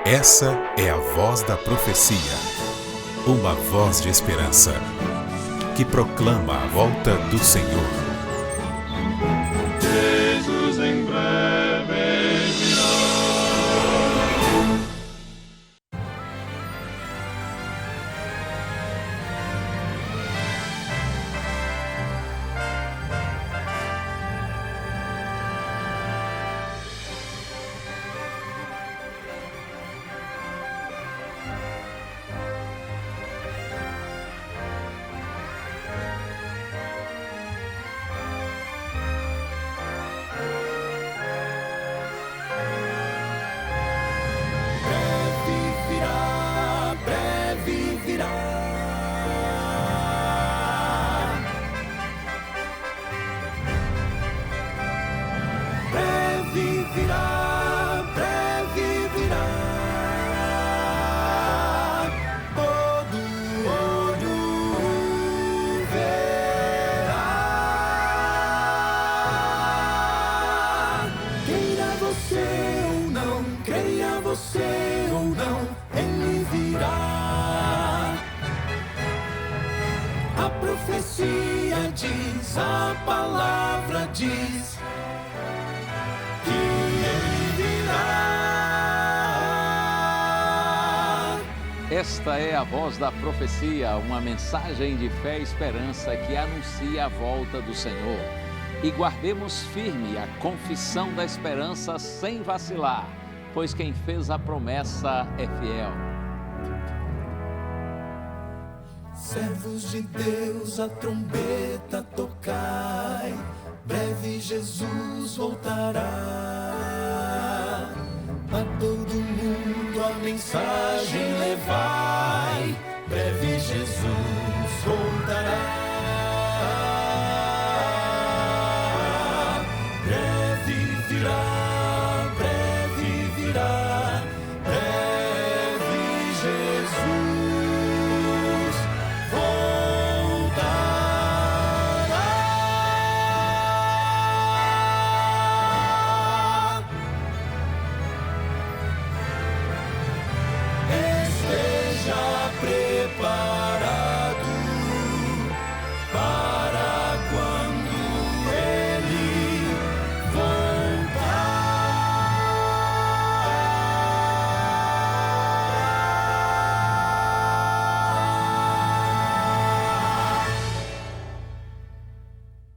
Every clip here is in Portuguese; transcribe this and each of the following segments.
Essa é a voz da profecia, uma voz de esperança, que proclama a volta do Senhor. Jesus em breve virá. A palavra diz que ele virá. Esta é a voz da profecia, uma mensagem de fé e esperança que anuncia a volta do Senhor. E guardemos firme a confissão da esperança sem vacilar, pois quem fez a promessa é fiel. Servos de Deus, a trombeta tocai, breve Jesus voltará. A todo mundo a mensagem levai, breve Jesus voltará. Breve virá, breve virá, breve Jesus.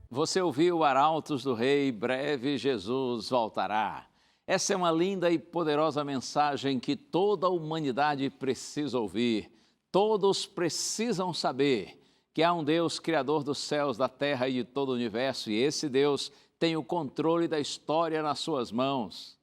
Você ouviu Arautos do Rei, breve Jesus voltará. Essa é uma linda e poderosa mensagem que toda a humanidade precisa ouvir. Todos precisam saber que há um Deus criador dos céus, da terra e de todo o universo, e esse Deus tem o controle da história nas suas mãos.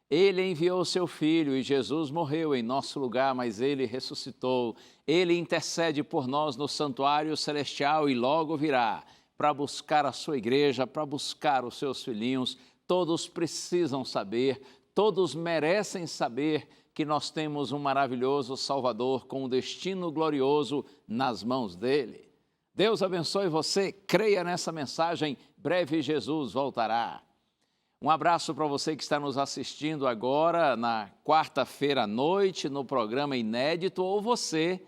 Ele enviou seu Filho e Jesus morreu em nosso lugar, mas Ele ressuscitou. Ele intercede por nós no santuário celestial e logo virá para buscar a sua igreja, para buscar os seus filhinhos. Todos precisam saber, todos merecem saber que nós temos um maravilhoso Salvador com um destino glorioso nas mãos dele. Deus abençoe você, creia nessa mensagem, breve Jesus voltará. Um abraço para você que está nos assistindo agora na quarta-feira à noite no programa Inédito, ou você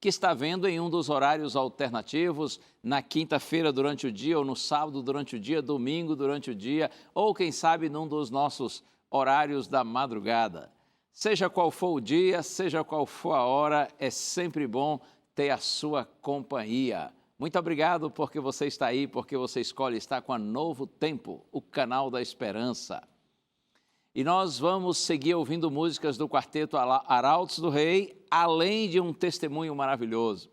que está vendo em um dos horários alternativos, na quinta-feira durante o dia, ou no sábado durante o dia, domingo durante o dia, ou quem sabe num dos nossos horários da madrugada. Seja qual for o dia, seja qual for a hora, é sempre bom ter a sua companhia. Muito obrigado porque você está aí, porque você escolhe estar com a Novo Tempo, o canal da esperança. E nós vamos seguir ouvindo músicas do quarteto Arautos do Rei, além de um testemunho maravilhoso,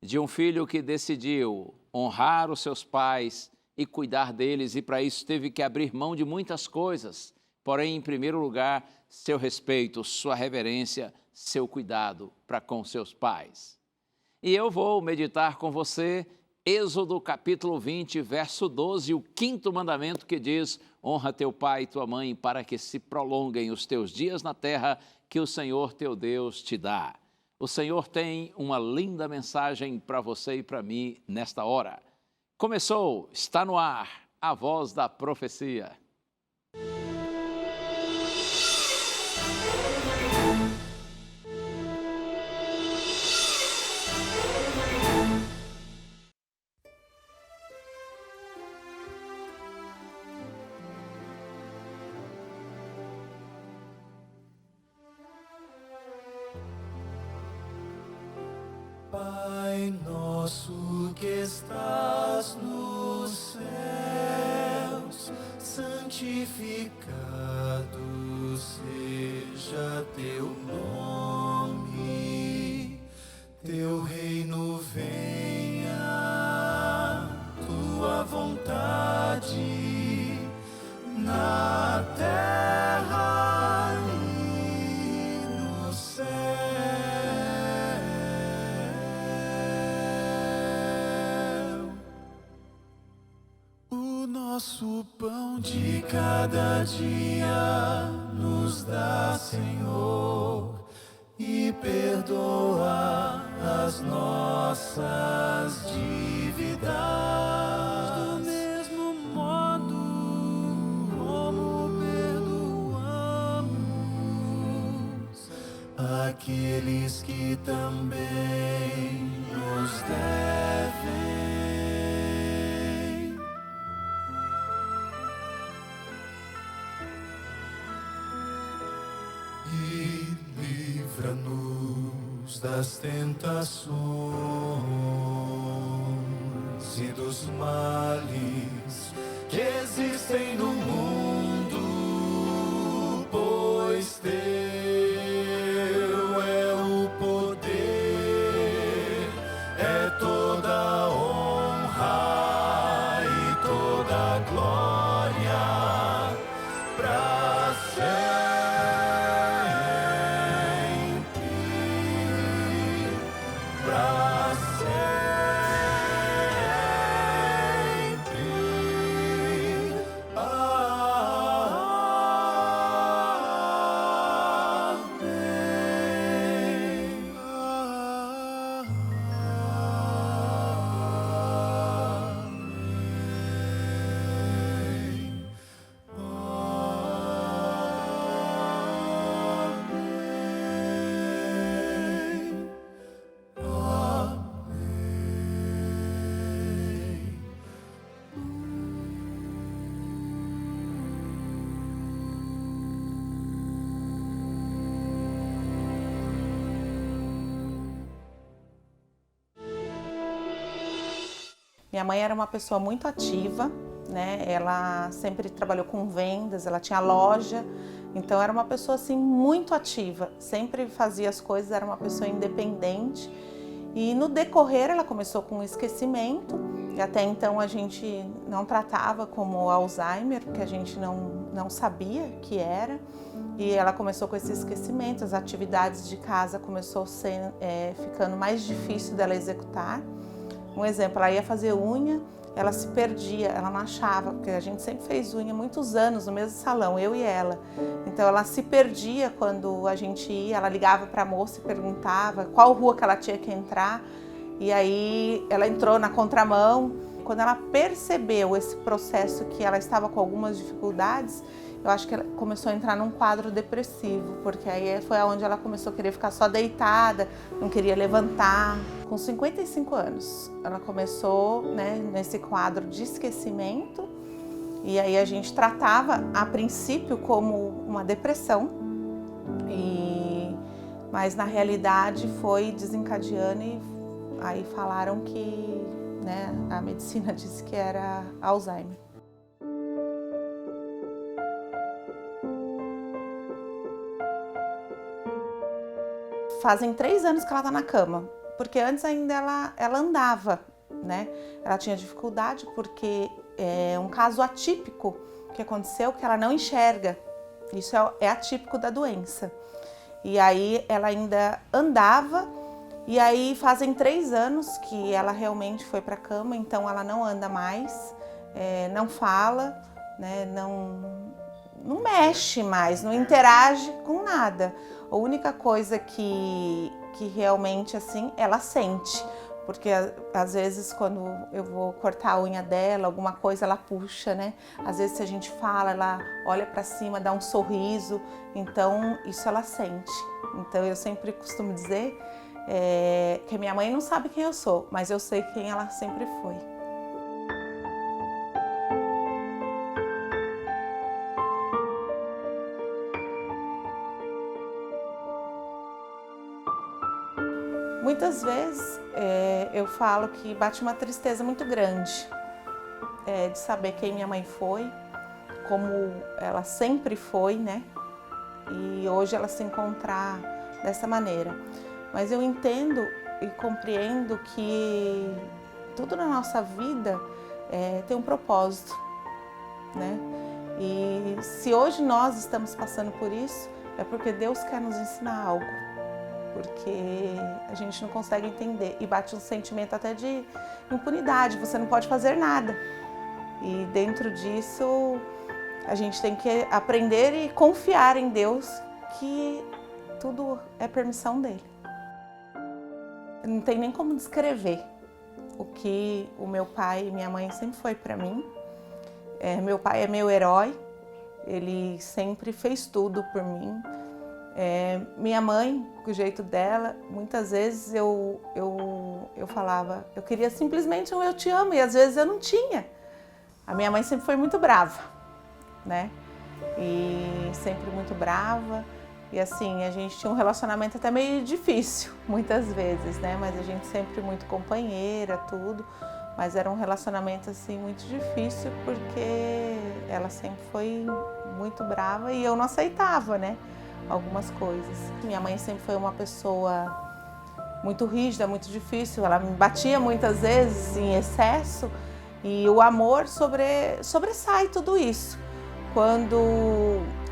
de um filho que decidiu honrar os seus pais e cuidar deles, e para isso teve que abrir mão de muitas coisas, porém, em primeiro lugar, seu respeito, sua reverência, seu cuidado para com seus pais. E eu vou meditar com você Êxodo capítulo 20, verso 12, o quinto mandamento que diz: honra teu pai e tua mãe para que se prolonguem os teus dias na terra que o Senhor teu Deus te dá. O Senhor tem uma linda mensagem para você e para mim nesta hora. Começou, está no ar, a voz da profecia. santificado seja teu nome, teu reino venha, tua vontade na terra e no céu. O nosso pão de cada dia nos dá, Senhor, e perdoa as nossas dívidas, do mesmo modo como perdoamos aqueles que também nos devem. E livra-nos das tentações e dos males que existem no mundo, pois teu é o poder, é toda a honra e toda a glória pra sempre. Minha mãe era uma pessoa muito ativa, né? Ela sempre trabalhou com vendas, ela tinha loja, então era uma pessoa assim muito ativa, sempre fazia as coisas, era uma pessoa independente. E no decorrer ela começou com esquecimento, e até então a gente não tratava como Alzheimer, porque a gente não sabia que era. E ela começou com esse esquecimento, as atividades de casa começou ficando mais difícil dela executar. Um exemplo, ela ia fazer unha, ela se perdia, ela não achava, porque a gente sempre fez unha há muitos anos no mesmo salão, eu e ela. Então ela se perdia quando a gente ia, ela ligava para a moça e perguntava qual rua que ela tinha que entrar. E aí ela entrou na contramão. Quando ela percebeu esse processo que ela estava com algumas dificuldades, eu acho que ela começou a entrar num quadro depressivo, porque aí foi onde ela começou a querer ficar só deitada, não queria levantar. Com 55 anos, ela começou, né, nesse quadro de esquecimento, e aí a gente tratava a princípio como uma depressão, mas na realidade foi desencadeando e aí falaram que, né, a medicina disse que era Alzheimer. Fazem 3 anos que ela está na cama, porque antes ainda ela andava, né? Ela tinha dificuldade porque é um caso atípico que aconteceu, que ela não enxerga. Isso é atípico da doença. E aí ela ainda andava, e aí fazem 3 anos que ela realmente foi para a cama, então ela não anda mais, não fala, né? Não mexe mais, não interage com nada. A única coisa que realmente assim ela sente, porque às vezes quando eu vou cortar a unha dela, alguma coisa ela puxa, né? Às vezes se a gente fala, ela olha para cima, dá um sorriso, então isso ela sente. Então eu sempre costumo dizer que minha mãe não sabe quem eu sou, mas eu sei quem ela sempre foi. Muitas vezes eu falo que bate uma tristeza muito grande de saber quem minha mãe foi, como ela sempre foi, né? E hoje ela se encontrar dessa maneira. Mas eu entendo e compreendo que tudo na nossa vida tem um propósito, né? E se hoje nós estamos passando por isso, é porque Deus quer nos ensinar algo, porque a gente não consegue entender e bate um sentimento até de impunidade, você não pode fazer nada. E dentro disso, a gente tem que aprender e confiar em Deus, que tudo é permissão dele. Não tem nem como descrever o que o meu pai e minha mãe sempre foi para mim. Meu pai é meu herói, ele sempre fez tudo por mim. Minha mãe, com o jeito dela, muitas vezes eu falava, eu queria simplesmente um eu te amo, e às vezes eu não tinha. A minha mãe sempre foi muito brava, né? E sempre muito brava. E assim, a gente tinha um relacionamento até meio difícil, muitas vezes, né? Mas a gente sempre muito companheira, tudo. Mas era um relacionamento assim muito difícil, porque ela sempre foi muito brava e eu não aceitava, né? Algumas coisas. Minha mãe sempre foi uma pessoa muito rígida, muito difícil. Ela me batia muitas vezes em excesso e o amor sobressai tudo isso. Quando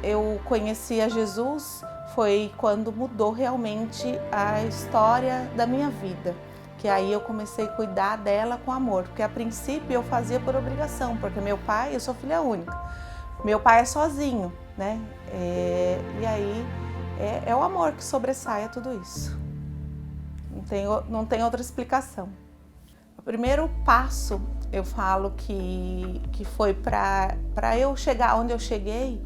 eu conheci a Jesus, foi quando mudou realmente a história da minha vida. Que aí eu comecei a cuidar dela com amor, porque a princípio eu fazia por obrigação, porque meu pai, eu sou filha única, meu pai é sozinho, né? E aí é o amor que sobressai a tudo isso. Não tem outra explicação. O primeiro passo, eu falo que foi para eu chegar onde eu cheguei,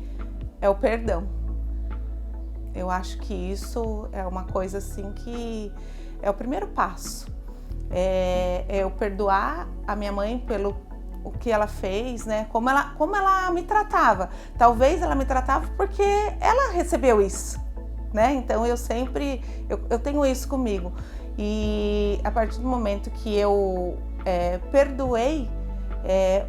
é o perdão. Eu acho que isso é uma coisa assim que é o primeiro passo. É eu perdoar a minha mãe pelo o que ela fez, né? Como ela me tratava. Talvez ela me tratava porque ela recebeu isso, né? Então eu tenho isso comigo. E a partir do momento que eu perdoei,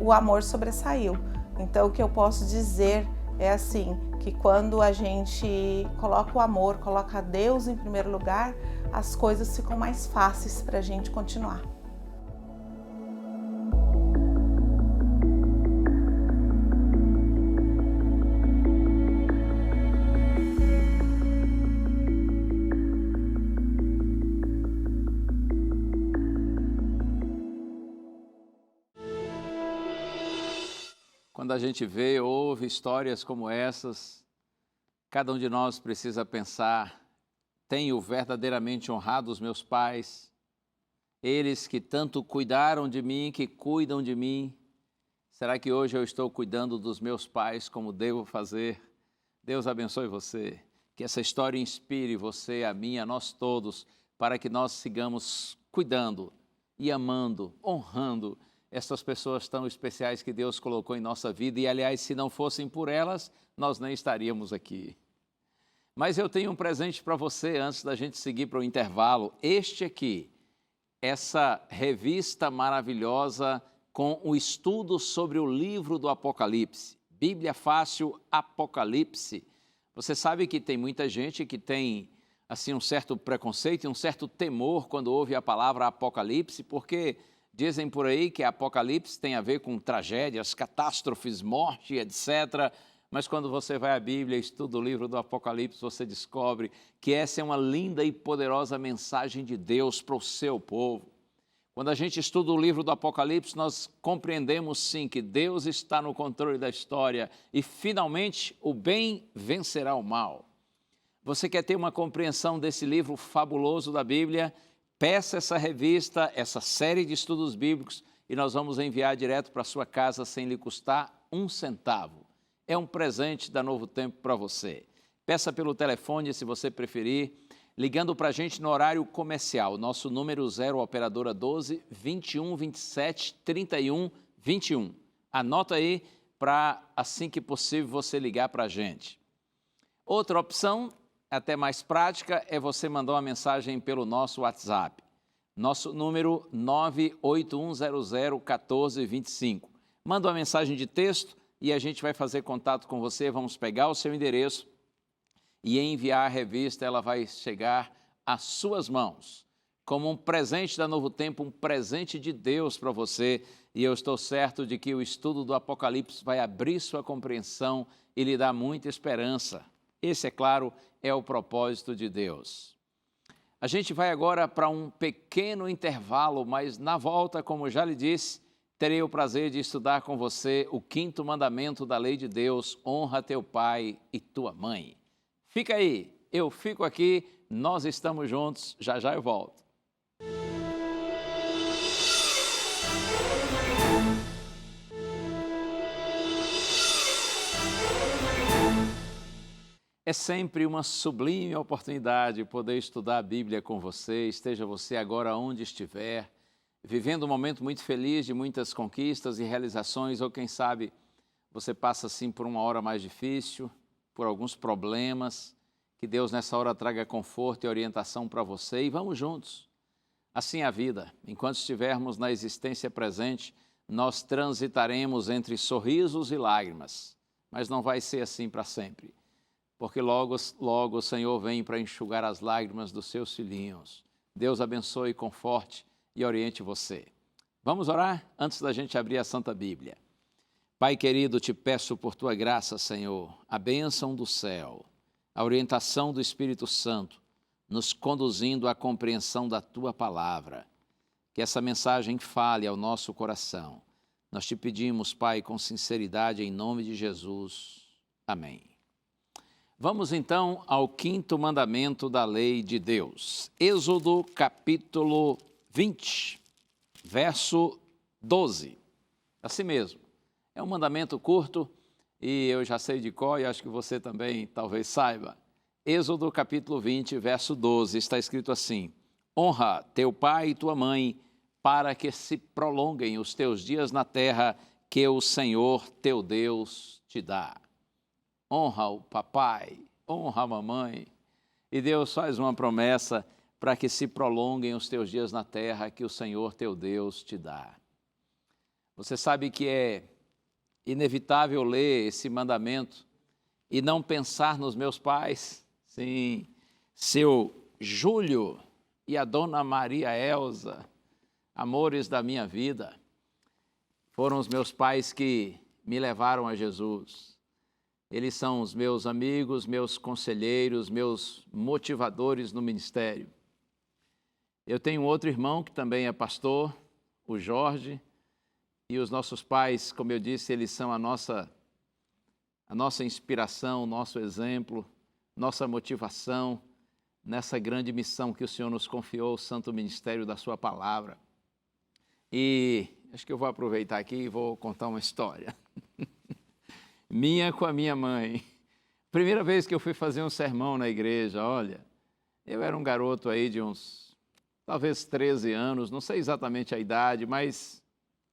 o amor sobressaiu. Então o que eu posso dizer é assim, que quando a gente coloca o amor, coloca Deus em primeiro lugar, as coisas ficam mais fáceis para a gente continuar. Quando a gente vê ou ouve histórias como essas, cada um de nós precisa pensar: tenho verdadeiramente honrado os meus pais? Eles que tanto cuidaram de mim, que cuidam de mim. Será que hoje eu estou cuidando dos meus pais como devo fazer? Deus abençoe você. Que essa história inspire você, a mim, a nós todos, para que nós sigamos cuidando e amando, honrando essas pessoas tão especiais que Deus colocou em nossa vida. E, aliás, se não fossem por elas, nós nem estaríamos aqui. Mas eu tenho um presente para você antes da gente seguir para o intervalo. Este aqui, essa revista maravilhosa com o estudo sobre o livro do Apocalipse. Bíblia Fácil Apocalipse. Você sabe que tem muita gente que tem assim, um certo preconceito e um certo temor quando ouve a palavra Apocalipse, porque dizem por aí que Apocalipse tem a ver com tragédias, catástrofes, morte, etc. Mas quando você vai à Bíblia e estuda o livro do Apocalipse, você descobre que essa é uma linda e poderosa mensagem de Deus para o seu povo. Quando a gente estuda o livro do Apocalipse, nós compreendemos sim que Deus está no controle da história e finalmente o bem vencerá o mal. Você quer ter uma compreensão desse livro fabuloso da Bíblia? Peça essa revista, essa série de estudos bíblicos e nós vamos enviar direto para a sua casa sem lhe custar um centavo. É um presente da Novo Tempo para você. Peça pelo telefone, se você preferir, ligando para a gente no horário comercial. Nosso número 0, operadora 12 21 27 31 21. Anota aí para, assim que possível, você ligar para a gente. Outra opção, até mais prática, é você mandar uma mensagem pelo nosso WhatsApp. Nosso número 981001425. Manda uma mensagem de texto, e a gente vai fazer contato com você, vamos pegar o seu endereço e enviar a revista, ela vai chegar às suas mãos, como um presente da Novo Tempo, um presente de Deus para você, e eu estou certo de que o estudo do Apocalipse vai abrir sua compreensão e lhe dar muita esperança. Esse, é claro, é o propósito de Deus. A gente vai agora para um pequeno intervalo, mas na volta, como já lhe disse, terei o prazer de estudar com você o 5º mandamento da lei de Deus: honra teu pai e tua mãe. Fica aí, eu fico aqui, nós estamos juntos, já já eu volto. É sempre uma sublime oportunidade poder estudar a Bíblia com você, esteja você agora onde estiver, vivendo um momento muito feliz de muitas conquistas e realizações, ou quem sabe você passa assim por uma hora mais difícil, por alguns problemas, que Deus nessa hora traga conforto e orientação para você, e vamos juntos. Assim é a vida, enquanto estivermos na existência presente, nós transitaremos entre sorrisos e lágrimas, mas não vai ser assim para sempre. Porque logo o Senhor vem para enxugar as lágrimas dos seus filhinhos. Deus abençoe, conforte e oriente você. Vamos orar antes da gente abrir a Santa Bíblia. Pai querido, te peço por tua graça, Senhor, a bênção do céu, a orientação do Espírito Santo, nos conduzindo à compreensão da tua palavra. Que essa mensagem fale ao nosso coração. Nós te pedimos, Pai, com sinceridade, em nome de Jesus. Amém. Vamos então ao 5º mandamento da lei de Deus. Êxodo capítulo 20, verso 12. Assim mesmo, é um mandamento curto e eu já sei de cor e acho que você também talvez saiba. Êxodo capítulo 20, verso 12, está escrito assim: honra teu pai e tua mãe, para que se prolonguem os teus dias na terra que o Senhor teu Deus te dá. Honra o papai, honra a mamãe. E Deus faz uma promessa para que se prolonguem os teus dias na terra que o Senhor teu Deus te dá. Você sabe que é inevitável ler esse mandamento e não pensar nos meus pais? Sim, seu Júlio e a dona Maria Elza, amores da minha vida, foram os meus pais que me levaram a Jesus. Eles são os meus amigos, meus conselheiros, meus motivadores no ministério. Eu tenho outro irmão que também é pastor, o Jorge, e os nossos pais, como eu disse, eles são a nossa inspiração, nosso exemplo, nossa motivação nessa grande missão que o Senhor nos confiou, o santo ministério da sua palavra. E acho que eu vou aproveitar aqui e vou contar uma história. Minha com a minha mãe. Primeira vez que eu fui fazer um sermão na igreja, olha, eu era um garoto aí de uns, talvez 13 anos, não sei exatamente a idade, mas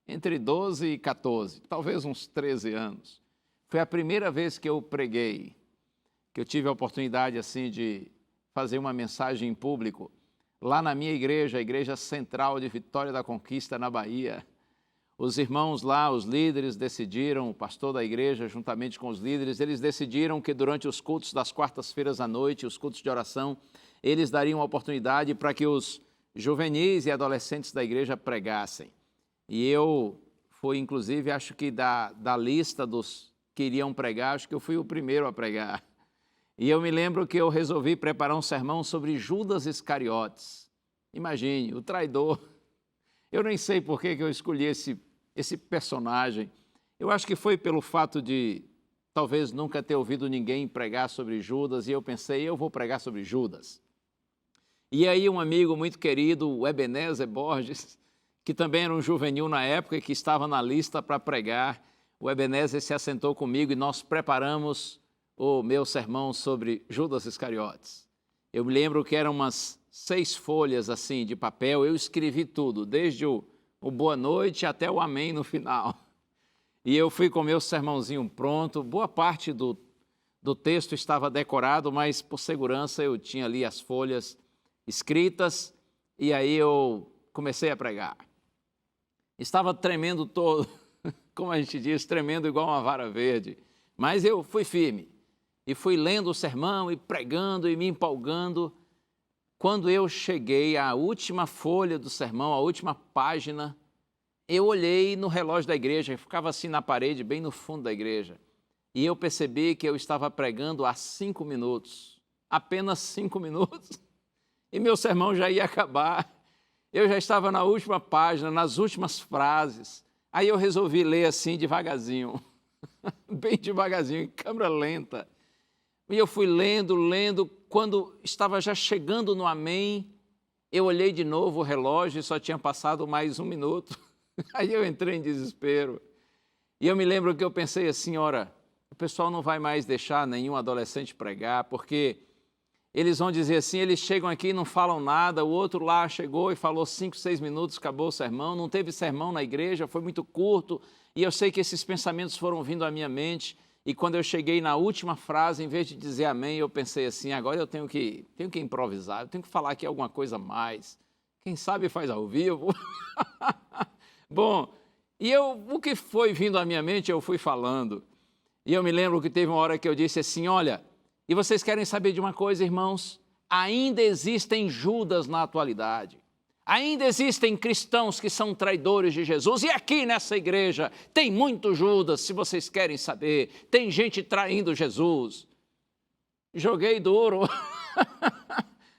entre 12 e 14, talvez uns 13 anos. Foi a primeira vez que eu preguei, que eu tive a oportunidade assim de fazer uma mensagem em público, lá na minha igreja, a Igreja Central de Vitória da Conquista, na Bahia. Os irmãos lá, os líderes decidiram, o pastor da igreja, juntamente com os líderes, eles decidiram que durante os cultos das quartas-feiras à noite, os cultos de oração, eles dariam a oportunidade para que os juvenis e adolescentes da igreja pregassem. E eu fui, inclusive, acho que da lista dos que iriam pregar, acho que eu fui o primeiro a pregar. E eu me lembro que eu resolvi preparar um sermão sobre Judas Iscariotes. Imagine, o traidor. Eu nem sei por que eu escolhi esse personagem. Eu acho que foi pelo fato de talvez nunca ter ouvido ninguém pregar sobre Judas, e eu pensei, eu vou pregar sobre Judas. E aí um amigo muito querido, o Ebenezer Borges, que também era um juvenil na época e que estava na lista para pregar, o Ebenezer se assentou comigo e nós preparamos o meu sermão sobre Judas Iscariotes. Eu me lembro que eram umas 6 folhas assim de papel, eu escrevi tudo, desde o boa noite até o amém no final. E eu fui com o meu sermãozinho pronto, boa parte do texto estava decorado, mas por segurança eu tinha ali as folhas escritas e aí eu comecei a pregar. Estava tremendo todo, como a gente diz, tremendo igual uma vara verde. Mas eu fui firme e fui lendo o sermão e pregando e me empolgando. Quando eu cheguei à última folha do sermão, à última página, eu olhei no relógio da igreja, que ficava assim na parede, bem no fundo da igreja, e eu percebi que eu estava pregando há 5 minutos, apenas 5 minutos, e meu sermão já ia acabar. Eu já estava na última página, nas últimas frases. Aí eu resolvi ler assim devagarzinho, bem devagarzinho, em câmera lenta. E eu fui lendo, quando estava já chegando no amém, eu olhei de novo o relógio e só tinha passado mais 1 minuto. Aí eu entrei em desespero. E eu me lembro que eu pensei assim, ora, o pessoal não vai mais deixar nenhum adolescente pregar, porque eles vão dizer assim, eles chegam aqui e não falam nada, o outro lá chegou e falou 5, 6 minutos, acabou o sermão, não teve sermão na igreja, foi muito curto, e eu sei que esses pensamentos foram vindo à minha mente, e quando eu cheguei na última frase, em vez de dizer amém, eu pensei assim, agora eu tenho que improvisar, eu tenho que falar aqui alguma coisa a mais, quem sabe faz ao vivo. Bom, e o que foi vindo à minha mente, eu fui falando, e eu me lembro que teve uma hora que eu disse assim, olha, e vocês querem saber de uma coisa, irmãos? Ainda existem Judas na atualidade. Ainda existem cristãos que são traidores de Jesus. E aqui nessa igreja tem muito Judas, se vocês querem saber. Tem gente traindo Jesus. Joguei duro.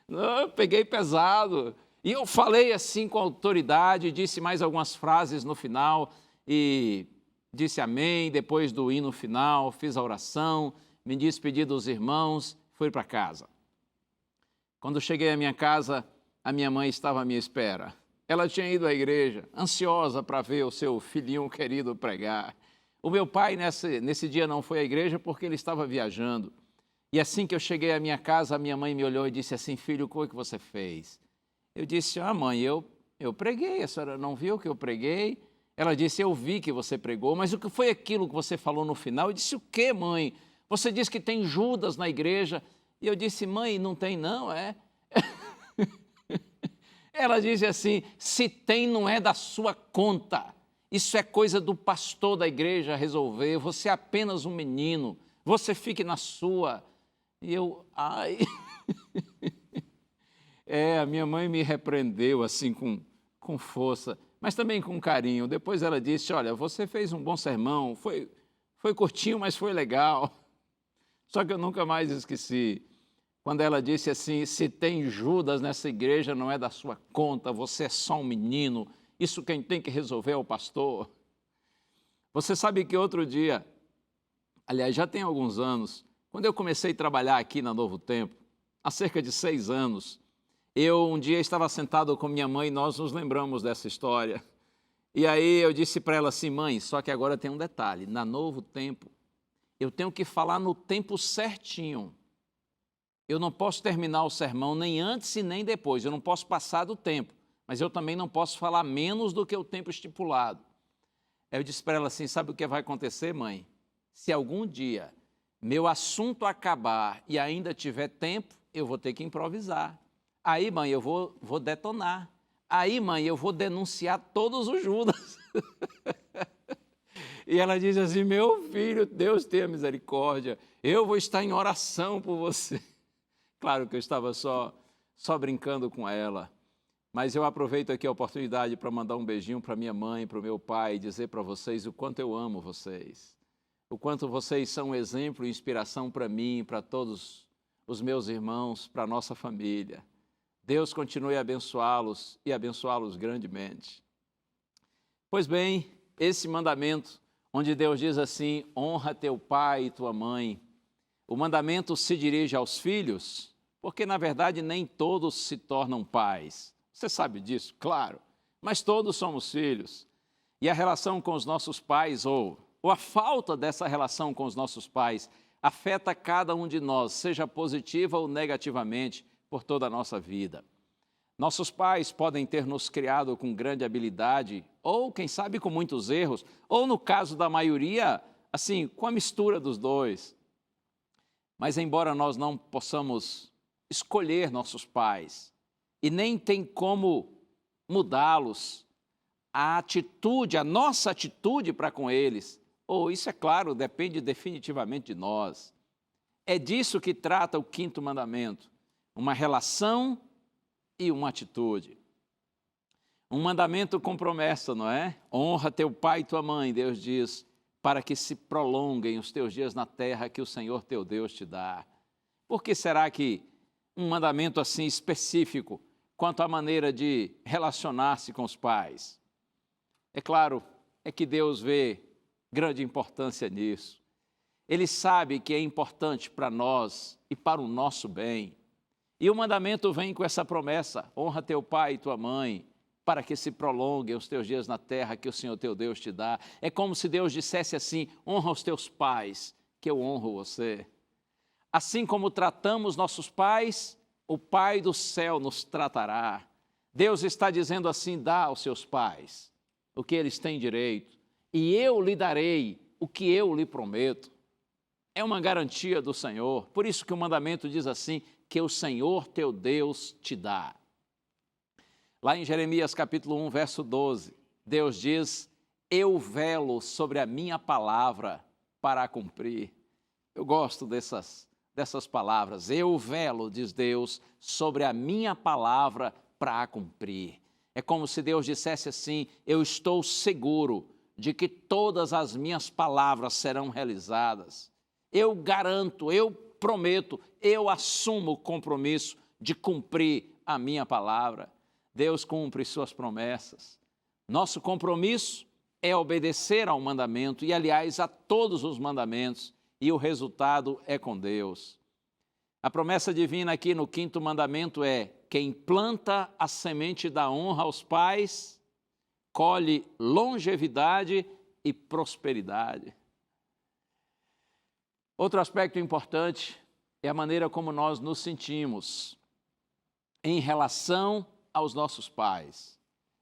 Não, peguei pesado. E eu falei assim com autoridade, disse mais algumas frases no final e disse amém, depois do hino final, fiz a oração, me despedi dos irmãos, fui para casa. Quando cheguei à minha casa, a minha mãe estava à minha espera. Ela tinha ido à igreja, ansiosa para ver o seu filhinho querido pregar. O meu pai, nesse dia, não foi à igreja porque ele estava viajando. E assim que eu cheguei à minha casa, a minha mãe me olhou e disse assim, filho, o que você fez? Eu disse, mãe, eu preguei, a senhora não viu que eu preguei? Ela disse, eu vi que você pregou, mas o que foi aquilo que você falou no final? Eu disse, o quê, mãe? Você disse que tem Judas na igreja. E eu disse, mãe, não tem não, é? Ela disse assim, se tem não é da sua conta. Isso é coisa do pastor da igreja resolver. Você é apenas um menino. Você fique na sua. E eu, ai... a minha mãe me repreendeu assim com força, mas também com carinho. Depois ela disse, olha, você fez um bom sermão, foi curtinho, mas foi legal. Só que eu nunca mais esqueci. Quando ela disse assim, se tem Judas nessa igreja, não é da sua conta, você é só um menino, isso quem tem que resolver é o pastor. Você sabe que outro dia, aliás, já tem alguns anos, quando eu comecei a trabalhar aqui na Novo Tempo, há cerca de 6 anos, eu um dia estava sentado com minha mãe e nós nos lembramos dessa história. E aí eu disse para ela assim, mãe, só que agora tem um detalhe, na Novo Tempo, eu tenho que falar no tempo certinho. Eu não posso terminar o sermão nem antes e nem depois, eu não posso passar do tempo, mas eu também não posso falar menos do que o tempo estipulado. Eu disse para ela assim, sabe o que vai acontecer, mãe? Se algum dia meu assunto acabar e ainda tiver tempo, eu vou ter que improvisar. Aí, mãe, eu vou detonar. Aí, mãe, eu vou denunciar todos os Judas. E ela diz assim, meu filho, Deus tenha misericórdia, eu vou estar em oração por você. Claro que eu estava só brincando com ela, mas eu aproveito aqui a oportunidade para mandar um beijinho para minha mãe, para o meu pai, e dizer para vocês o quanto eu amo vocês, o quanto vocês são um exemplo e inspiração para mim, para todos os meus irmãos, para a nossa família. Deus continue a abençoá-los e abençoá-los grandemente. Pois bem, esse mandamento, onde Deus diz assim, honra teu pai e tua mãe, o mandamento se dirige aos filhos, porque na verdade nem todos se tornam pais. Você sabe disso, claro, mas todos somos filhos. E a relação com os nossos pais, ou a falta dessa relação com os nossos pais, afeta cada um de nós, seja positiva ou negativamente, por toda a nossa vida. Nossos pais podem ter nos criado com grande habilidade, ou quem sabe com muitos erros, ou no caso da maioria, assim, com a mistura dos dois. Mas embora nós não possamos escolher nossos pais, e nem tem como mudá-los, a atitude, a nossa atitude para com eles, isso é claro, depende definitivamente de nós. É disso que trata o 5º mandamento, uma relação e uma atitude. Um mandamento com promessa, não é? Honra teu pai e tua mãe, Deus diz, para que se prolonguem os teus dias na terra que o Senhor teu Deus te dá. Por que será que um mandamento assim específico quanto à maneira de relacionar-se com os pais? É claro, é que Deus vê grande importância nisso. Ele sabe que é importante para nós e para o nosso bem. E o mandamento vem com essa promessa: honra teu pai e tua mãe, para que se prolonguem os teus dias na terra que o Senhor teu Deus te dá. É como se Deus dissesse assim: honra os teus pais, que eu honro você. Assim como tratamos nossos pais, o Pai do céu nos tratará. Deus está dizendo assim: dá aos seus pais o que eles têm direito, e eu lhe darei o que eu lhe prometo. É uma garantia do Senhor. Por isso que o mandamento diz assim, que o Senhor teu Deus te dá. Lá em Jeremias capítulo 1, verso 12, Deus diz: eu velo sobre a minha palavra para a cumprir. Eu gosto dessas palavras. Eu velo, diz Deus, sobre a minha palavra para a cumprir. É como se Deus dissesse assim: eu estou seguro de que todas as minhas palavras serão realizadas. Eu garanto, eu prometo, eu assumo o compromisso de cumprir a minha palavra. Deus cumpre suas promessas. Nosso compromisso é obedecer ao mandamento e, aliás, a todos os mandamentos, e o resultado é com Deus. A promessa divina aqui no 5º mandamento é: quem planta a semente da honra aos pais, colhe longevidade e prosperidade. Outro aspecto importante é a maneira como nós nos sentimos em relação aos nossos pais.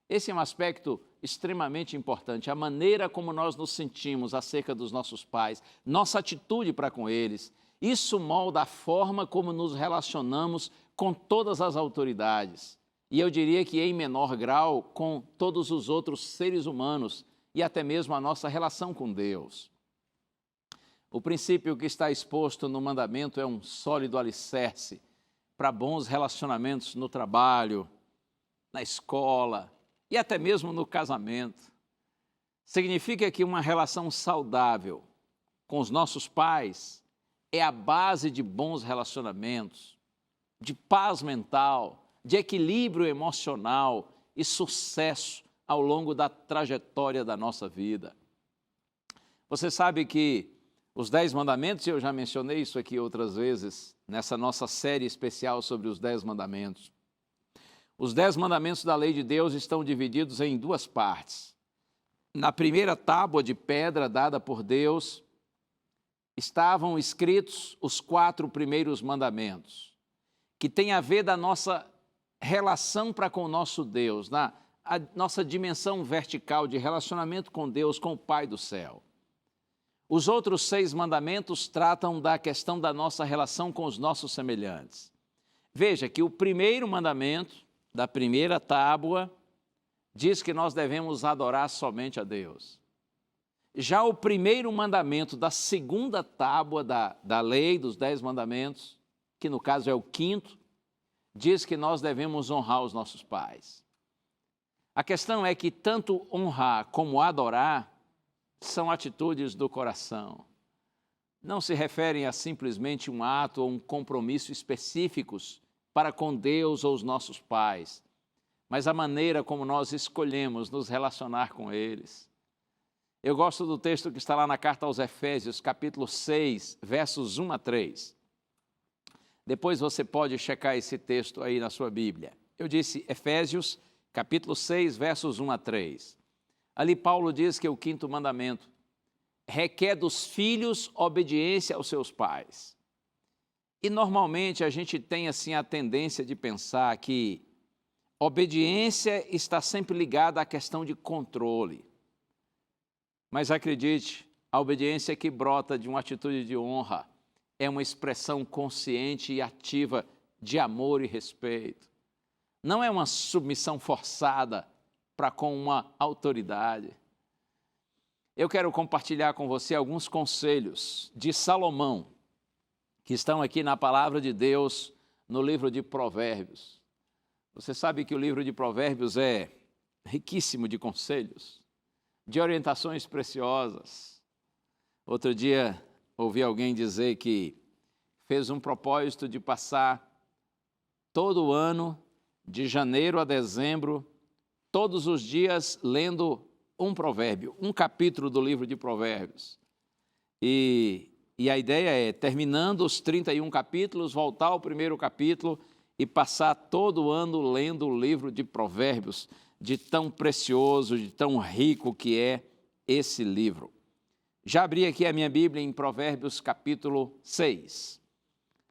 Esse é um aspecto extremamente importante, a maneira como nós nos sentimos acerca dos nossos pais, nossa atitude para com eles. Isso molda a forma como nos relacionamos com todas as autoridades. E eu diria que em menor grau com todos os outros seres humanos e até mesmo a nossa relação com Deus. O princípio que está exposto no mandamento é um sólido alicerce para bons relacionamentos no trabalho, na escola e até mesmo no casamento. Significa que uma relação saudável com os nossos pais é a base de bons relacionamentos, de paz mental, de equilíbrio emocional e sucesso ao longo da trajetória da nossa vida. Você sabe que os 10 mandamentos, eu já mencionei isso aqui outras vezes, nessa nossa série especial sobre os 10 mandamentos. Os 10 mandamentos da lei de Deus estão divididos em 2 partes. Na primeira tábua de pedra dada por Deus, estavam escritos os 4 primeiros mandamentos, que têm a ver da nossa relação para com o nosso Deus, a nossa dimensão vertical de relacionamento com Deus, com o Pai do céu. Os outros 6 mandamentos tratam da questão da nossa relação com os nossos semelhantes. Veja que o primeiro mandamento da primeira tábua diz que nós devemos adorar somente a Deus. Já o primeiro mandamento da segunda tábua da lei, dos 10 mandamentos, que no caso é o 5º, diz que nós devemos honrar os nossos pais. A questão é que tanto honrar como adorar são atitudes do coração. Não se referem a simplesmente um ato ou um compromisso específicos para com Deus ou os nossos pais, mas a maneira como nós escolhemos nos relacionar com eles. Eu gosto do texto que está lá na carta aos Efésios, capítulo 6, versos 1 a 3. Depois você pode checar esse texto aí na sua Bíblia. Eu disse Efésios, capítulo 6, versos 1 a 3. Ali Paulo diz que o 5º mandamento requer dos filhos obediência aos seus pais. E normalmente a gente tem assim a tendência de pensar que obediência está sempre ligada à questão de controle. Mas acredite, a obediência que brota de uma atitude de honra é uma expressão consciente e ativa de amor e respeito. Não é uma submissão forçada para com uma autoridade. Eu quero compartilhar com você alguns conselhos de Salomão, que estão aqui na palavra de Deus, no livro de Provérbios. Você sabe que o livro de Provérbios é riquíssimo de conselhos, de orientações preciosas. Outro dia, ouvi alguém dizer que fez um propósito de passar todo o ano, de janeiro a dezembro, todos os dias lendo um provérbio, um capítulo do livro de Provérbios. E a ideia é, terminando os 31 capítulos, voltar ao primeiro capítulo e passar todo o ano lendo o livro de Provérbios, de tão precioso, de tão rico que é esse livro. Já abri aqui a minha Bíblia em Provérbios capítulo 6.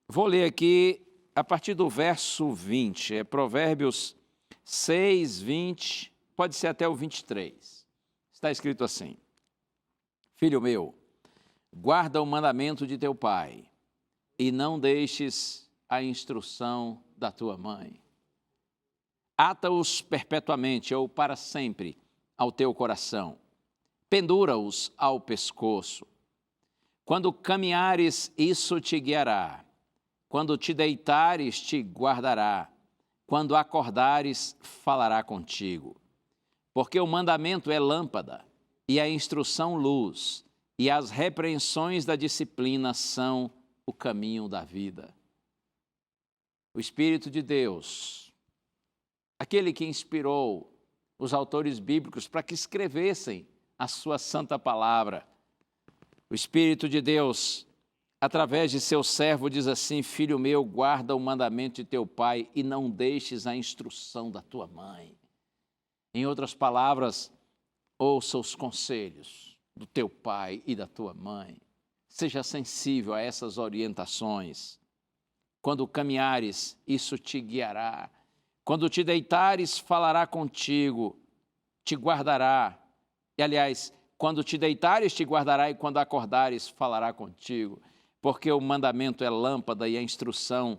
Vou ler aqui a partir do verso 20, é Provérbios 6, 20, pode ser até o 23. Está escrito assim: Filho meu, guarda o mandamento de teu pai e não deixes a instrução da tua mãe. Ata-os perpetuamente ou para sempre ao teu coração. Pendura-os ao pescoço. Quando caminhares, isso te guiará. Quando te deitares, te guardará. Quando acordares, falará contigo. Porque o mandamento é lâmpada, e a instrução luz, e as repreensões da disciplina são o caminho da vida. O Espírito de Deus, aquele que inspirou os autores bíblicos para que escrevessem a sua santa palavra, o Espírito de Deus, através de seu servo, diz assim: Filho meu, guarda o mandamento de teu pai e não deixes a instrução da tua mãe. Em outras palavras, ouça os conselhos do teu pai e da tua mãe. Seja sensível a essas orientações. Quando caminhares, isso te guiará. Quando te deitares, falará contigo, te guardará. E, aliás, quando te deitares, te guardará, e quando acordares, falará contigo. Porque o mandamento é lâmpada e a instrução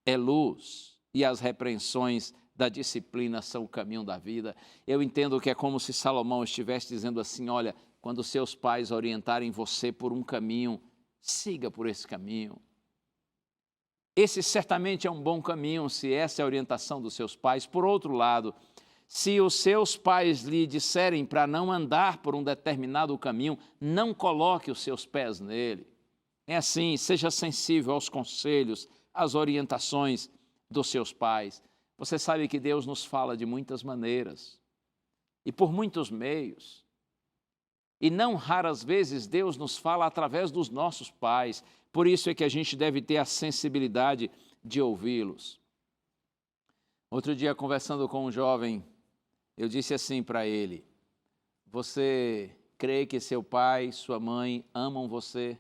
é luz, e as repreensões da disciplina são o caminho da vida. Eu entendo que é como se Salomão estivesse dizendo assim: olha, quando seus pais orientarem você por um caminho, siga por esse caminho. Esse certamente é um bom caminho, se essa é a orientação dos seus pais. Por outro lado, se os seus pais lhe disserem para não andar por um determinado caminho, não coloque os seus pés nele. É assim, seja sensível aos conselhos, às orientações dos seus pais. Você sabe que Deus nos fala de muitas maneiras e por muitos meios. E não raras vezes Deus nos fala através dos nossos pais. Por isso é que a gente deve ter a sensibilidade de ouvi-los. Outro dia, conversando com um jovem, eu disse assim para ele: você crê que seu pai, sua mãe amam você?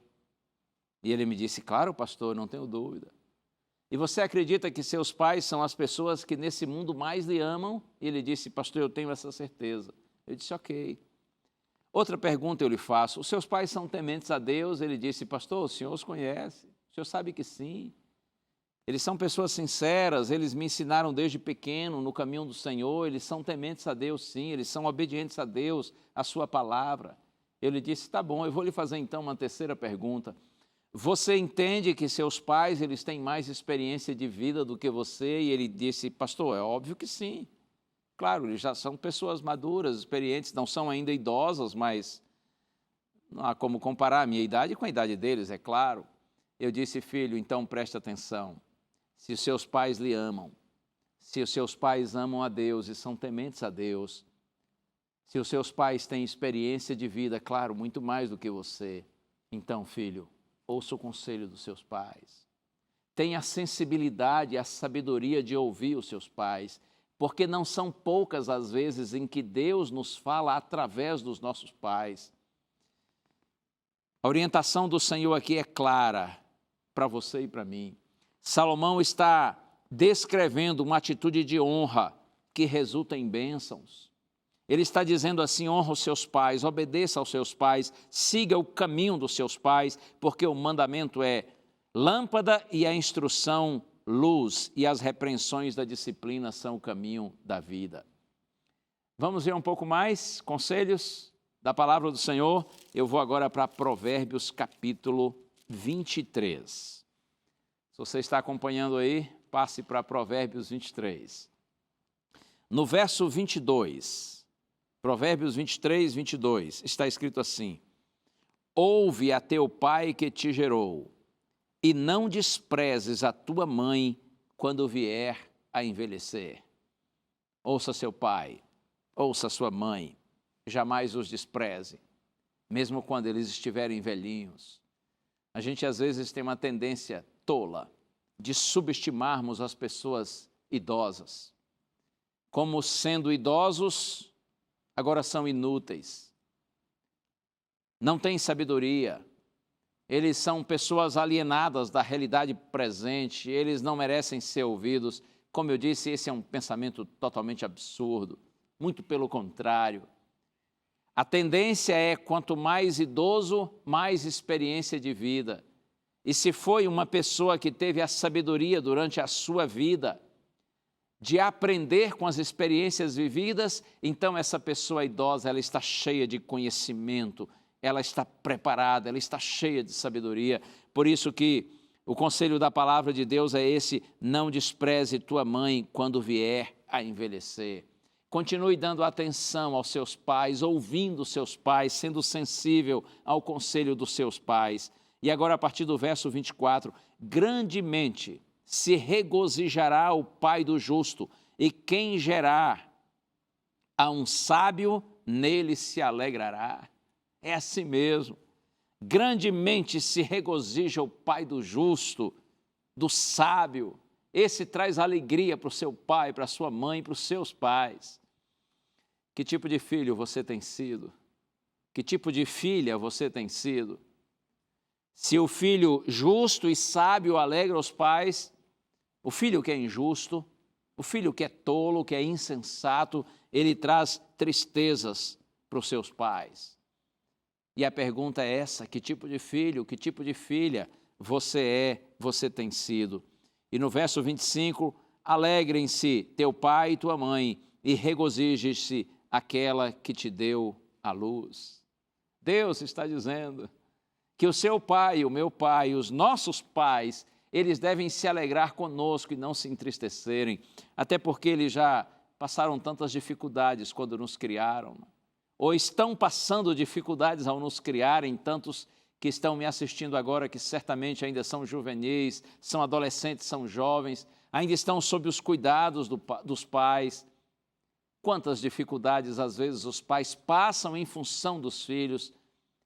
E ele me disse: claro, pastor, não tenho dúvida. E você acredita que seus pais são as pessoas que nesse mundo mais lhe amam? E ele disse: pastor, eu tenho essa certeza. Eu disse: ok. Outra pergunta eu lhe faço: os seus pais são tementes a Deus? Ele disse: pastor, o senhor os conhece, o senhor sabe que sim. Eles são pessoas sinceras, eles me ensinaram desde pequeno no caminho do Senhor, eles são tementes a Deus sim, eles são obedientes a Deus, a sua palavra. Eu lhe disse: tá bom, eu vou lhe fazer então uma terceira pergunta. Você entende que seus pais, eles têm mais experiência de vida do que você? E ele disse: pastor, é óbvio que sim. Claro, eles já são pessoas maduras, experientes, não são ainda idosas, mas não há como comparar a minha idade com a idade deles, é claro. Eu disse: filho, então preste atenção. Se os seus pais lhe amam, se os seus pais amam a Deus e são tementes a Deus, se os seus pais têm experiência de vida, claro, muito mais do que você, então, filho, ouça o conselho dos seus pais. Tenha a sensibilidade, a sabedoria de ouvir os seus pais, porque não são poucas as vezes em que Deus nos fala através dos nossos pais. A orientação do Senhor aqui é clara para você e para mim. Salomão está descrevendo uma atitude de honra que resulta em bênçãos. Ele está dizendo assim: honra os seus pais, obedeça aos seus pais, siga o caminho dos seus pais, porque o mandamento é lâmpada e a instrução luz, e as repreensões da disciplina são o caminho da vida. Vamos ver um pouco mais conselhos da palavra do Senhor. Eu vou agora para Provérbios capítulo 23. Se você está acompanhando aí, passe para Provérbios 23. No verso 22, Provérbios 23, 22, está escrito assim: ouve a teu pai que te gerou, e não desprezes a tua mãe quando vier a envelhecer. Ouça seu pai, ouça sua mãe, jamais os despreze, mesmo quando eles estiverem velhinhos. A gente às vezes tem uma tendência tola de subestimarmos as pessoas idosas, como sendo idosos, agora são inúteis, não têm sabedoria, eles são pessoas alienadas da realidade presente, eles não merecem ser ouvidos. Como eu disse, esse é um pensamento totalmente absurdo, muito pelo contrário. A tendência é, quanto mais idoso, mais experiência de vida. E se foi uma pessoa que teve a sabedoria durante a sua vida de aprender com as experiências vividas, então essa pessoa idosa, ela está cheia de conhecimento, ela está preparada, ela está cheia de sabedoria. Por isso que o conselho da palavra de Deus é esse: não despreze tua mãe quando vier a envelhecer. Continue dando atenção aos seus pais, ouvindo seus pais, sendo sensível ao conselho dos seus pais. E agora, a partir do verso 24, grandemente se regozijará o pai do justo, e quem gerar a um sábio, nele se alegrará. É assim mesmo. Grandemente se regozija o pai do justo, do sábio. Esse traz alegria para o seu pai, para a sua mãe, para os seus pais. Que tipo de filho você tem sido? Que tipo de filha você tem sido? Se o filho justo e sábio alegra os pais, o filho que é injusto, o filho que é tolo, que é insensato, ele traz tristezas para os seus pais. E a pergunta é essa: que tipo de filho, que tipo de filha você tem sido? E no verso 25, alegrem-se teu pai e tua mãe, e regozije-se aquela que te deu a luz. Deus está dizendo que o seu pai, o meu pai, os nossos pais, eles devem se alegrar conosco e não se entristecerem, até porque eles já passaram tantas dificuldades quando nos criaram, ou estão passando dificuldades ao nos criarem. Tantos que estão me assistindo agora, que certamente ainda são juvenis, são adolescentes, são jovens, ainda estão sob os cuidados dos pais. Quantas dificuldades às vezes os pais passam em função dos filhos,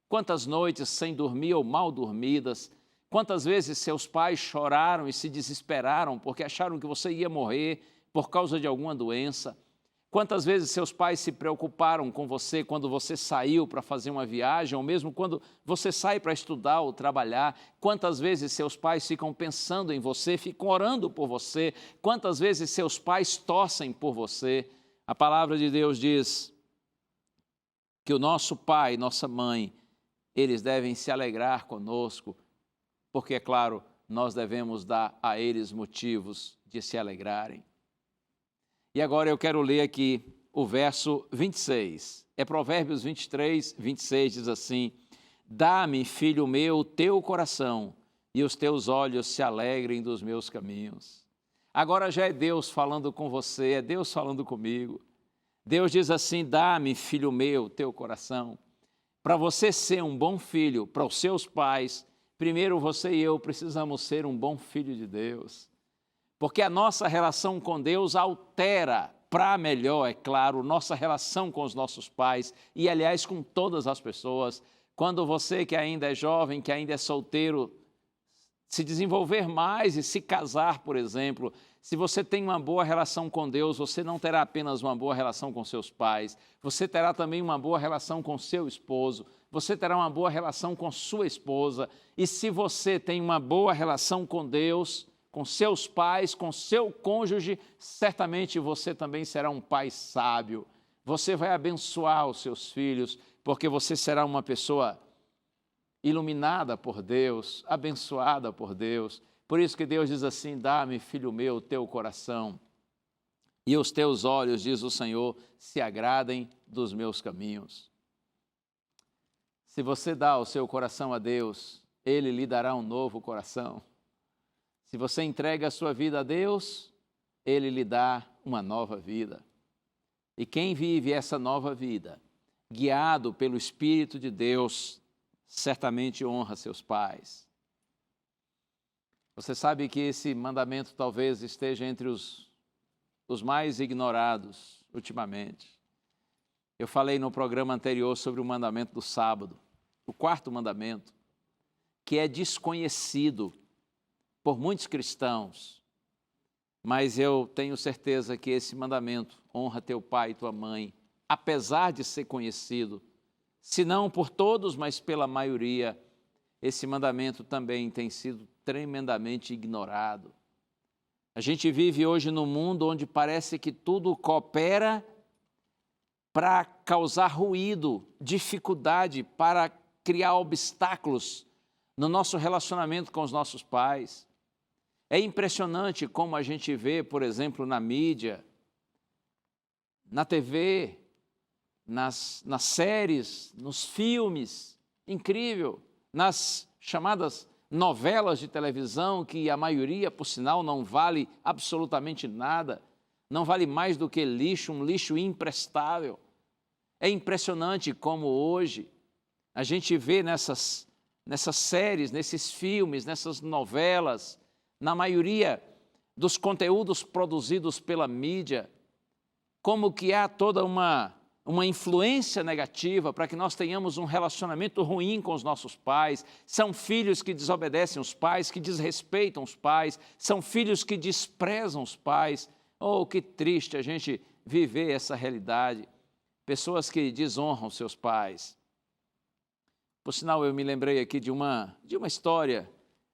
quantas noites sem dormir ou mal dormidas, quantas vezes seus pais choraram e se desesperaram porque acharam que você ia morrer por causa de alguma doença. Quantas vezes seus pais se preocuparam com você quando você saiu para fazer uma viagem, ou mesmo quando você sai para estudar ou trabalhar. Quantas vezes seus pais ficam pensando em você, ficam orando por você. Quantas vezes seus pais torcem por você. A palavra de Deus diz que o nosso pai, nossa mãe, eles devem se alegrar conosco, porque, é claro, nós devemos dar a eles motivos de se alegrarem. E agora eu quero ler aqui o verso 26. É Provérbios 23, 26, diz assim: dá-me, filho meu, o teu coração, e os teus olhos se alegrem dos meus caminhos. Agora já é Deus falando com você, é Deus falando comigo. Deus diz assim: dá-me, filho meu, o teu coração. Para você ser um bom filho, para os seus pais, primeiro você e eu precisamos ser um bom filho de Deus. Porque a nossa relação com Deus altera para melhor, é claro, nossa relação com os nossos pais e, aliás, com todas as pessoas. Quando você que ainda é jovem, que ainda é solteiro, se desenvolver mais e se casar, por exemplo, se você tem uma boa relação com Deus, você não terá apenas uma boa relação com seus pais, você terá também uma boa relação com seu esposo, você terá uma boa relação com sua esposa. E se você tem uma boa relação com Deus, com seus pais, com seu cônjuge, certamente você também será um pai sábio. Você vai abençoar os seus filhos, porque você será uma pessoa iluminada por Deus, abençoada por Deus. Por isso que Deus diz assim: dá-me, filho meu, o teu coração. e os teus olhos, diz o Senhor, se agradem dos meus caminhos. Se você dá o seu coração a Deus, Ele lhe dará um novo coração. Se você entrega a sua vida a Deus, Ele lhe dá uma nova vida. E quem vive essa nova vida, guiado pelo Espírito de Deus, certamente honra seus pais. Você sabe que esse mandamento talvez esteja entre os mais ignorados ultimamente. Eu falei no programa anterior sobre o mandamento do sábado, o quarto mandamento, que é desconhecido por muitos cristãos, mas eu tenho certeza que esse mandamento, honra teu pai e tua mãe, apesar de ser conhecido, se não por todos, mas pela maioria, esse mandamento também tem sido tremendamente ignorado. A gente vive hoje num mundo onde parece que tudo coopera para causar ruído, dificuldade, para criar obstáculos no nosso relacionamento com os nossos pais. É impressionante como a gente vê, por exemplo, na mídia, na TV, nas séries, nos filmes, incrível, nas chamadas novelas de televisão, que a maioria, por sinal, não vale absolutamente nada, não vale mais do que lixo, um lixo imprestável. É impressionante como hoje a gente vê nessas séries, nesses filmes, nessas novelas, na maioria dos conteúdos produzidos pela mídia, como que há toda uma influência negativa para que nós tenhamos um relacionamento ruim com os nossos pais. São filhos que desobedecem os pais, que desrespeitam os pais, são filhos que desprezam os pais. Oh, que triste a gente viver essa realidade. Pessoas que desonram seus pais. Por sinal, eu me lembrei aqui de uma história,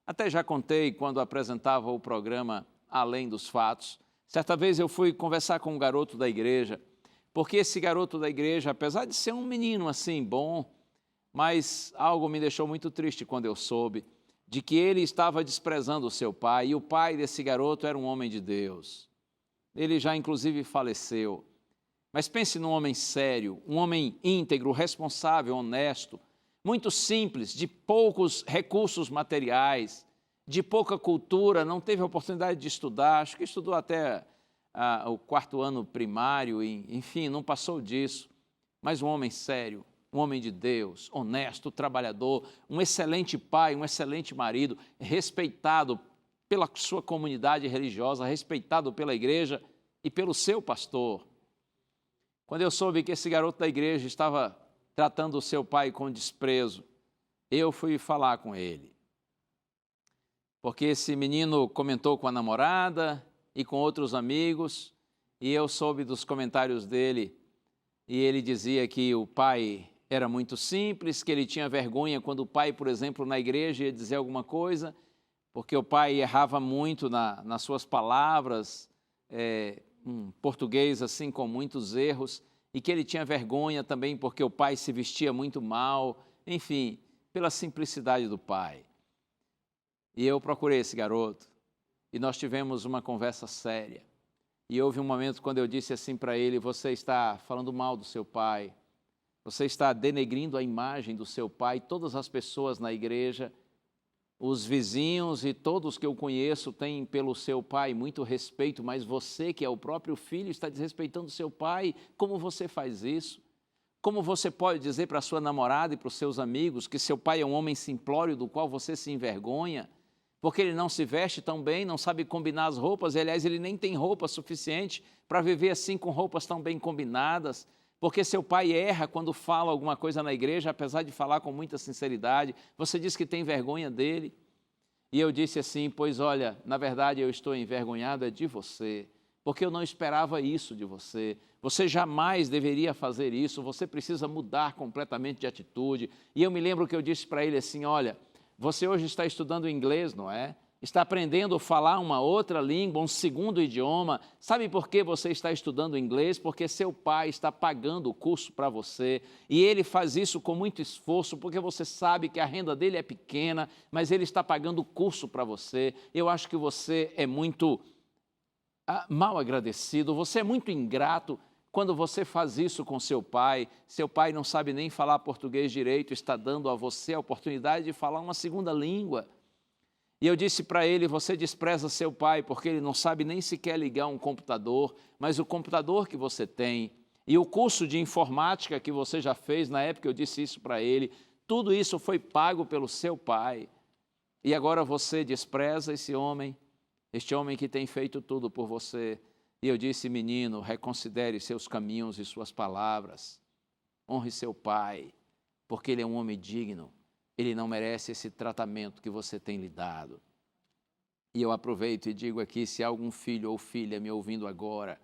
até já contei quando apresentava o programa Além dos Fatos. Certa vez eu fui conversar com um garoto da igreja, porque esse garoto da igreja, apesar de ser um menino assim bom, mas algo me deixou muito triste quando eu soube de que ele estava desprezando o seu pai, e o pai desse garoto era um homem de Deus. Ele já inclusive faleceu. Mas pense num homem sério, um homem íntegro, responsável, honesto, muito simples, de poucos recursos materiais, de pouca cultura, não teve a oportunidade de estudar, acho que estudou até o quarto ano primário, enfim, não passou disso, mas um homem sério, um homem de Deus, honesto, trabalhador, um excelente pai, um excelente marido, respeitado pela sua comunidade religiosa, respeitado pela igreja e pelo seu pastor. Quando eu soube que esse garoto da igreja estava tratando o seu pai com desprezo, eu fui falar com ele, porque esse menino comentou com a namorada e com outros amigos, e eu soube dos comentários dele, e ele dizia que o pai era muito simples, que ele tinha vergonha quando o pai, por exemplo, na igreja ia dizer alguma coisa, porque o pai errava muito nas suas palavras, um português assim com muitos erros, e que ele tinha vergonha também porque o pai se vestia muito mal, enfim, pela simplicidade do pai. E eu procurei esse garoto, e nós tivemos uma conversa séria. E houve um momento quando eu disse assim para ele: você está falando mal do seu pai, você está denegrindo a imagem do seu pai. Todas as pessoas na igreja, os vizinhos e todos que eu conheço têm pelo seu pai muito respeito, mas você, que é o próprio filho, está desrespeitando o seu pai. Como você faz isso? Como você pode dizer para a sua namorada e para os seus amigos que seu pai é um homem simplório do qual você se envergonha? Porque ele não se veste tão bem, não sabe combinar as roupas, e, aliás, ele nem tem roupa suficiente para viver assim com roupas tão bem combinadas, porque seu pai erra quando fala alguma coisa na igreja, apesar de falar com muita sinceridade. Você diz que tem vergonha dele. E eu disse assim: pois olha, na verdade eu estou envergonhado de você, porque eu não esperava isso de você. Você jamais deveria fazer isso, você precisa mudar completamente de atitude. E eu me lembro que eu disse para ele assim: olha, você hoje está estudando inglês, não é? Está aprendendo a falar uma outra língua, um segundo idioma. Sabe por que você está estudando inglês? Porque seu pai está pagando o curso para você. E ele faz isso com muito esforço, porque você sabe que a renda dele é pequena, mas ele está pagando o curso para você. Eu acho que você é muito mal agradecido, você é muito ingrato quando você faz isso com seu pai não sabe nem falar português direito, está dando a você a oportunidade de falar uma segunda língua. E eu disse para ele, você despreza seu pai porque ele não sabe nem sequer ligar um computador, mas o computador que você tem e o curso de informática que você já fez, na época eu disse isso para ele, tudo isso foi pago pelo seu pai. E agora você despreza esse homem, este homem que tem feito tudo por você. E eu disse, menino, reconsidere seus caminhos e suas palavras. Honre seu pai, porque ele é um homem digno. Ele não merece esse tratamento que você tem lhe dado. E eu aproveito e digo aqui, se há algum filho ou filha me ouvindo agora,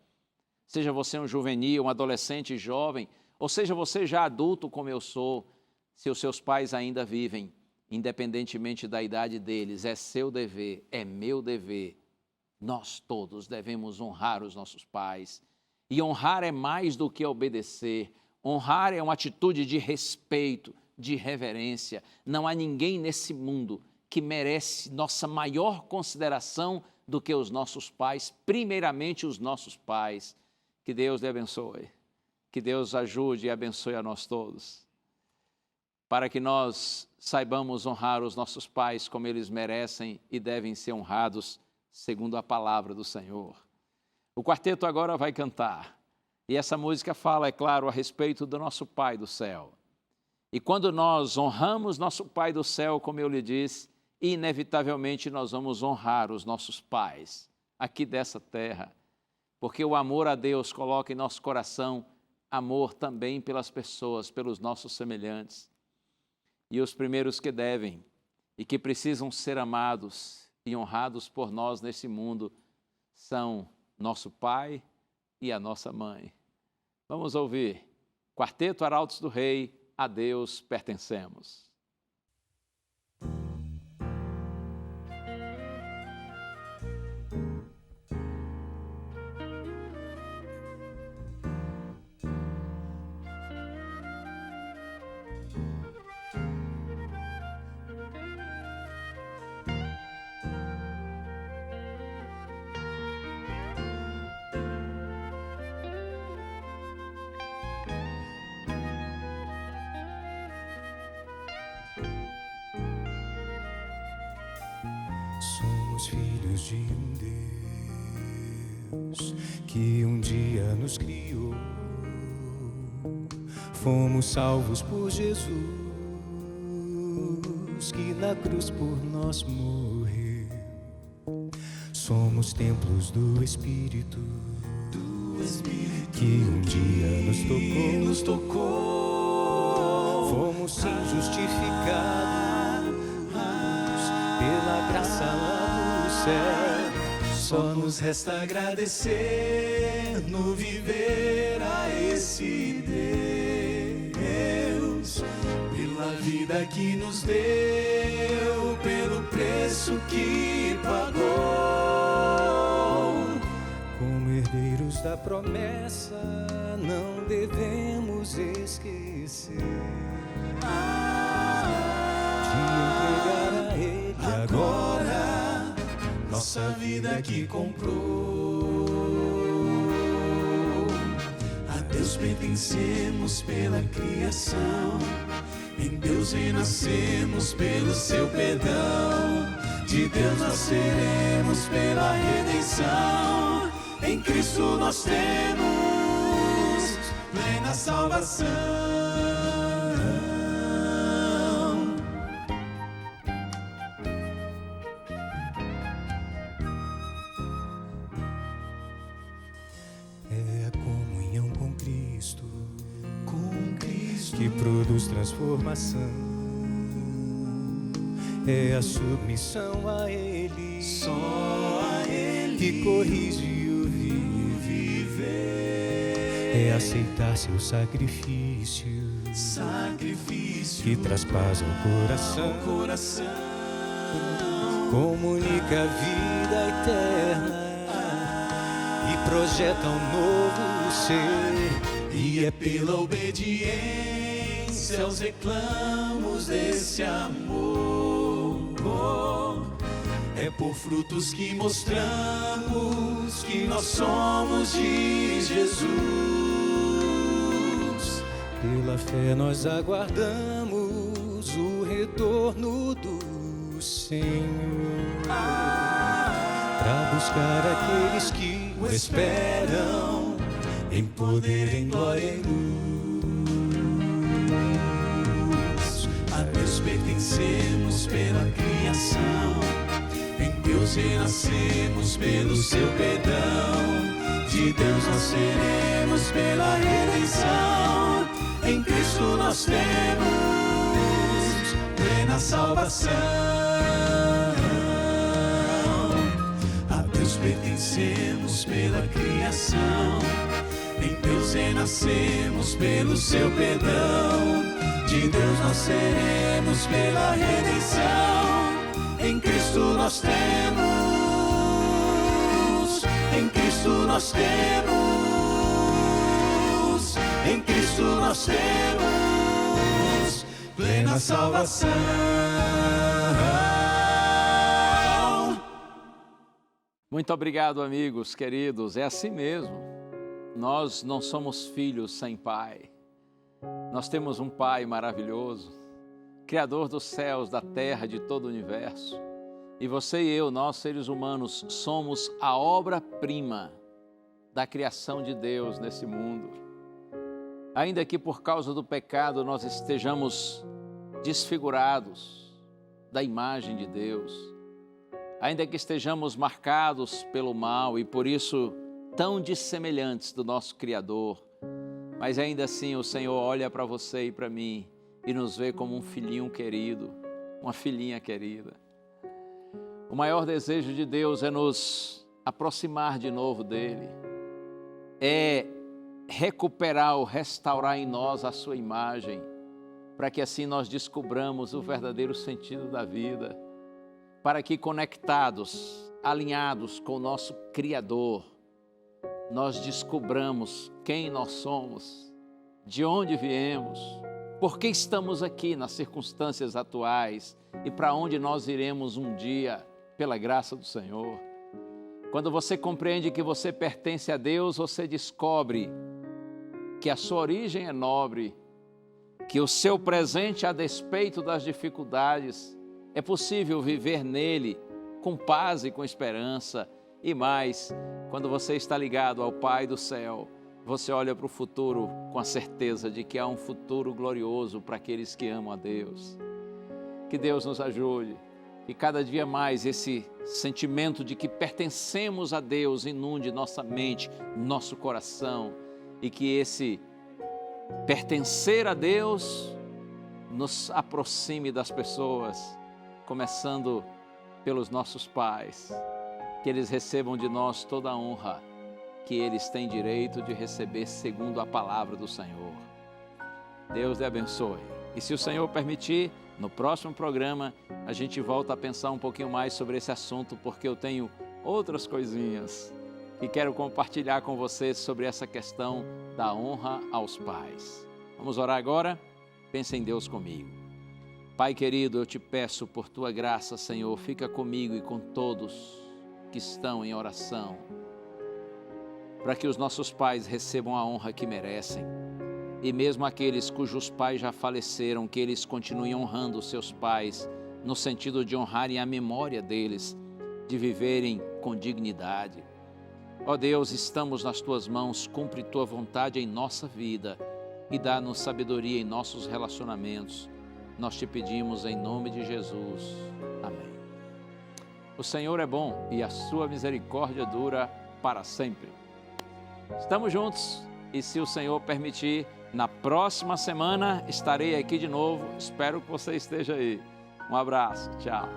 seja você um juvenil, um adolescente jovem, ou seja você já adulto como eu sou, se os seus pais ainda vivem, independentemente da idade deles, é seu dever, é meu dever. Nós todos devemos honrar os nossos pais. E honrar é mais do que obedecer. Honrar é uma atitude de respeito, de reverência. Não há ninguém nesse mundo que merece nossa maior consideração do que os nossos pais, primeiramente os nossos pais. Que Deus lhe abençoe. Que Deus ajude e abençoe a nós todos. Para que nós saibamos honrar os nossos pais como eles merecem e devem ser honrados, segundo a palavra do Senhor. O quarteto agora vai cantar. E essa música fala, é claro, a respeito do nosso Pai do céu. E quando nós honramos nosso Pai do céu, como eu lhe disse, inevitavelmente nós vamos honrar os nossos pais aqui dessa terra. Porque o amor a Deus coloca em nosso coração amor também pelas pessoas, pelos nossos semelhantes. E os primeiros que devem e que precisam ser amados e honrados por nós nesse mundo são nosso pai e a nossa mãe. Vamos ouvir. Quarteto Arautos do Rei, a Deus pertencemos. Somos filhos de um Deus que um dia nos criou. Fomos salvos por Jesus, que na cruz por nós morreu. Somos templos do Espírito, que um dia nos tocou. Fomos sim justificados pela graça lá do céu. Só nos resta agradecer no viver a esse Deus, pela vida que nos deu, pelo preço que pagou. Como herdeiros da promessa, não devemos esquecer de entregar a Ele agora nossa vida que comprou. A Deus pertencemos pela criação, em Deus renascemos pelo seu perdão, de Deus nasceremos pela redenção. Em Cristo nós temos plena salvação. Que produz transformação, é a submissão a Ele, só a Ele, que corrige o viver, é aceitar seu sacrifício, que traspassa o coração, comunica a vida eterna e projeta um novo ser. E é pela obediência aos reclamos desse amor, é É por frutos que mostramos que nós somos de Jesus. Pela fé nós aguardamos o retorno do Senhor, para buscar aqueles que o esperam em poder, em glória e luz. A Deus pertencemos pela criação, em Deus renascemos pelo seu perdão. De Deus nós seremos pela redenção, em Cristo nós temos plena salvação. A Deus pertencemos pela criação, em Deus renascemos pelo seu perdão. De Deus nós seremos pela redenção, em Cristo nós temos, em Cristo nós temos, em Cristo nós temos plena salvação. Muito obrigado, amigos queridos. É assim mesmo. Nós não somos filhos sem pai. Nós temos um Pai maravilhoso, Criador dos céus, da terra, de todo o universo. E você e eu, nós seres humanos, somos a obra-prima da criação de Deus nesse mundo. Ainda que por causa do pecado nós estejamos desfigurados da imagem de Deus, ainda que estejamos marcados pelo mal e por isso tão dessemelhantes do nosso Criador, mas ainda assim o Senhor olha para você e para mim e nos vê como um filhinho querido, uma filhinha querida. O maior desejo de Deus é nos aproximar de novo dEle, é recuperar ou restaurar em nós a sua imagem, para que assim nós descubramos o verdadeiro sentido da vida, para que conectados, alinhados com o nosso Criador, nós descubramos quem nós somos, de onde viemos, por que estamos aqui nas circunstâncias atuais e para onde nós iremos um dia, pela graça do Senhor. Quando você compreende que você pertence a Deus, você descobre que a sua origem é nobre, que o seu presente, a despeito das dificuldades, é possível viver nele com paz e com esperança. E mais, quando você está ligado ao Pai do céu, você olha para o futuro com a certeza de que há um futuro glorioso para aqueles que amam a Deus. Que Deus nos ajude e cada dia mais esse sentimento de que pertencemos a Deus inunde nossa mente, nosso coração, e que esse pertencer a Deus nos aproxime das pessoas, começando pelos nossos pais, que eles recebam de nós toda a honra que eles têm direito de receber segundo a palavra do Senhor. Deus lhe abençoe. E se o Senhor permitir, no próximo programa a gente volta a pensar um pouquinho mais sobre esse assunto, porque eu tenho outras coisinhas que quero compartilhar com vocês sobre essa questão da honra aos pais. Vamos orar agora? Pense em Deus comigo. Pai querido, eu te peço por tua graça, Senhor, fica comigo e com todos que estão em oração, para que os nossos pais recebam a honra que merecem. E mesmo aqueles cujos pais já faleceram, que eles continuem honrando os seus pais, no sentido de honrarem a memória deles, de viverem com dignidade. Ó Deus, estamos nas tuas mãos, cumpre tua vontade em nossa vida e dá-nos sabedoria em nossos relacionamentos. Nós te pedimos em nome de Jesus. Amém. O Senhor é bom e a sua misericórdia dura para sempre. Estamos juntos e, se o Senhor permitir, na próxima semana estarei aqui de novo. Espero que você esteja aí. Um abraço. Tchau.